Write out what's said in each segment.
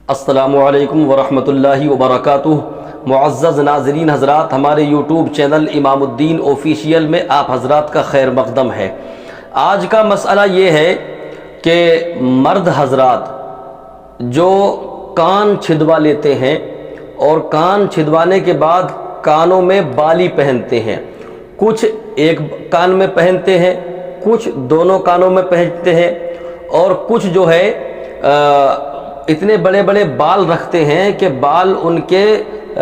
السلام علیکم ورحمۃ اللہ وبرکاتہ۔ معزز ناظرین حضرات، ہمارے یوٹیوب چینل امام الدین آفیشیل میں آپ حضرات کا خیر مقدم ہے۔ آج کا مسئلہ یہ ہے کہ مرد حضرات جو کان چھدوا لیتے ہیں اور کان چھدوانے کے بعد کانوں میں بالی پہنتے ہیں، کچھ ایک کان میں پہنتے ہیں، کچھ دونوں کانوں میں پہنتے ہیں، اور کچھ جو ہے اتنے بڑے بڑے بال رکھتے ہیں کہ بال ان کے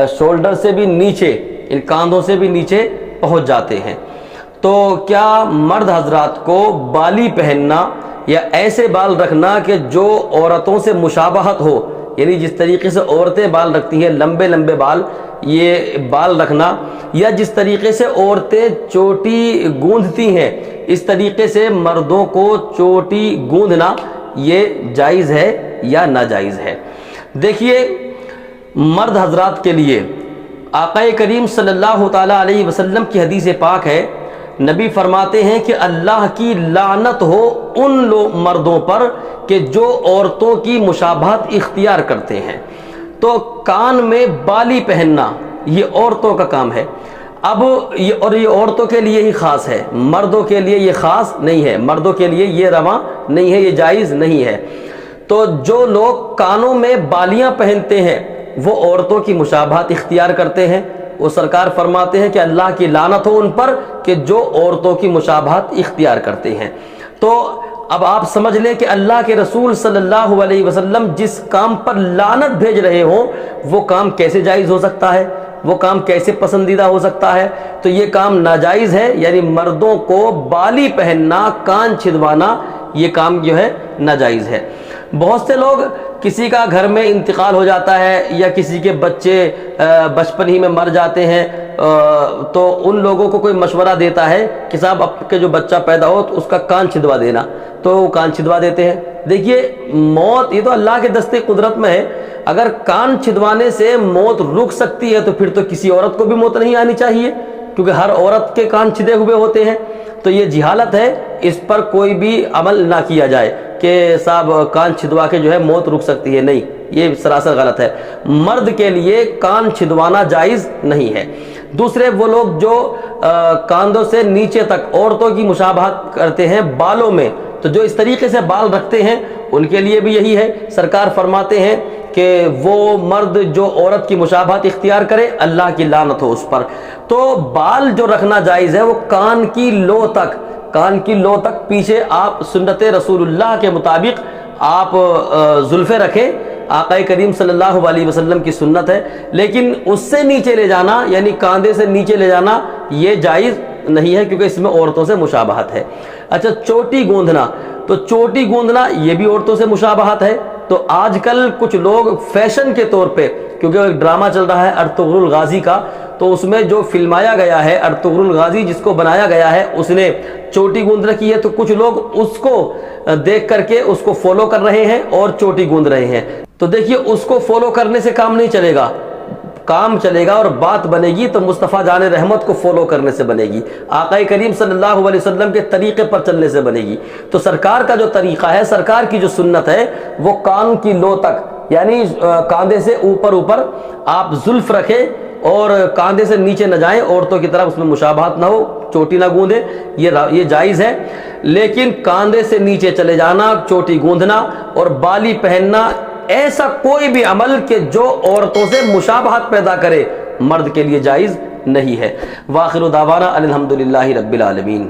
شولڈر سے بھی نیچے، ان کاندھوں سے بھی نیچے پہنچ جاتے ہیں۔ تو کیا مرد حضرات کو بالی پہننا یا ایسے بال رکھنا کہ جو عورتوں سے مشابہت ہو، یعنی جس طریقے سے عورتیں بال رکھتی ہیں لمبے لمبے بال، یہ بال رکھنا، یا جس طریقے سے عورتیں چوٹی گوندھتی ہیں اس طریقے سے مردوں کو چوٹی گوندھنا، یہ جائز ہے یا ناجائز ہے؟ دیکھیے، مرد حضرات کے لیے آقا کریم صلی اللہ تعالی علیہ وسلم کی حدیث پاک ہے، نبی فرماتے ہیں کہ اللہ کی لعنت ہو ان مردوں پر کہ جو عورتوں کی مشابہت اختیار کرتے ہیں۔ تو کان میں بالی پہننا یہ عورتوں کا کام ہے۔ اب یہ عورتوں کے لیے ہی خاص ہے، مردوں کے لیے یہ خاص نہیں ہے، مردوں کے لیے یہ رواں نہیں ہے، یہ جائز نہیں ہے۔ تو جو لوگ کانوں میں بالیاں پہنتے ہیں وہ عورتوں کی مشابہت اختیار کرتے ہیں، وہ سرکار فرماتے ہیں کہ اللہ کی لعنت ہو ان پر کہ جو عورتوں کی مشابہت اختیار کرتے ہیں۔ تو اب آپ سمجھ لیں کہ اللہ کے رسول صلی اللہ علیہ وسلم جس کام پر لعنت بھیج رہے ہوں وہ کام کیسے جائز ہو سکتا ہے، وہ کام کیسے پسندیدہ ہو سکتا ہے؟ تو یہ کام ناجائز ہے، یعنی مردوں کو بالی پہننا، کان چھدوانا، یہ کام جو ہے ناجائز ہے۔ بہت سے لوگ، کسی کا گھر میں انتقال ہو جاتا ہے یا کسی کے بچے بچپن ہی میں مر جاتے ہیں، تو ان لوگوں کو کوئی مشورہ دیتا ہے کہ صاحب آپ کے جو بچہ پیدا ہو تو اس کا کان چھدوا دینا، تو وہ کان چھدوا دیتے ہیں۔ دیکھیے، موت یہ تو اللہ کے دستے قدرت میں ہے، اگر کان چھدوانے سے موت رک سکتی ہے تو پھر تو کسی عورت کو بھی موت نہیں آنی چاہیے، کیونکہ ہر عورت کے کان چھدے ہوئے ہوتے ہیں۔ تو یہ جہالت ہے، اس پر کوئی بھی عمل نہ کیا جائے کہ صاحب کان چھدوا کے جو ہے موت رک سکتی ہے، نہیں، یہ سراسر غلط ہے۔ مرد کے لیے کان چھدوانا جائز نہیں ہے۔ دوسرے وہ لوگ جو کاندھوں سے نیچے تک عورتوں کی مشابہت کرتے ہیں بالوں میں، تو جو اس طریقے سے بال رکھتے ہیں ان کے لیے بھی یہی ہے، سرکار فرماتے ہیں کہ وہ مرد جو عورت کی مشابہت اختیار کرے اللہ کی لعنت ہو اس پر۔ تو بال جو رکھنا جائز ہے وہ کان کی لو تک، کان کی لو تک پیچھے آپ سنت رسول اللہ کے مطابق آپ زلفیں رکھیں، آقا کریم صلی اللہ علیہ وسلم کی سنت ہے، لیکن اس سے نیچے لے جانا، یعنی کاندھے سے نیچے لے جانا، یہ جائز نہیں ہے کیونکہ اس میں عورتوں سے مشابہت ہے۔ اچھا، چوٹی گوندھنا، تو چوٹی گوندھنا یہ بھی عورتوں سے مشابہت ہے۔ تو آج کل کچھ لوگ فیشن کے طور پہ، کیونکہ ایک ڈرامہ چل رہا ہے ارطغرل الغازی کا، تو اس میں جو فلمایا گیا ہے ارطغرل الغازی جس کو بنایا گیا ہے اس نے چوٹی گوندھ رکھی ہے، تو کچھ لوگ اس کو دیکھ کر کے اس کو فالو کر رہے ہیں اور چوٹی گوندھ رہے ہیں۔ تو دیکھیے، اس کو فالو کرنے سے کام نہیں چلے گا، کام چلے گا اور بات بنے گی تو مصطفیٰ جان رحمت کو فالو کرنے سے بنے گی، آقا کریم صلی اللہ علیہ وسلم کے طریقے پر چلنے سے بنے گی۔ تو سرکار کا جو طریقہ ہے، سرکار کی جو سنت ہے، وہ کان کی لو تک، یعنی کاندھے سے اوپر آپ زلف رکھیں اور کاندھے سے نیچے نہ جائیں، عورتوں کی طرف اس میں مشابہت نہ ہو، چوٹی نہ گوندیں، یہ جائز ہے۔ لیکن کاندھے سے نیچے چلے جانا، چوٹی گوندھنا اور بالی پہننا، ایسا کوئی بھی عمل کہ جو عورتوں سے مشابہت پیدا کرے، مرد کے لیے جائز نہیں ہے۔ وآخر دعوانا الحمدللہ رب العالمین۔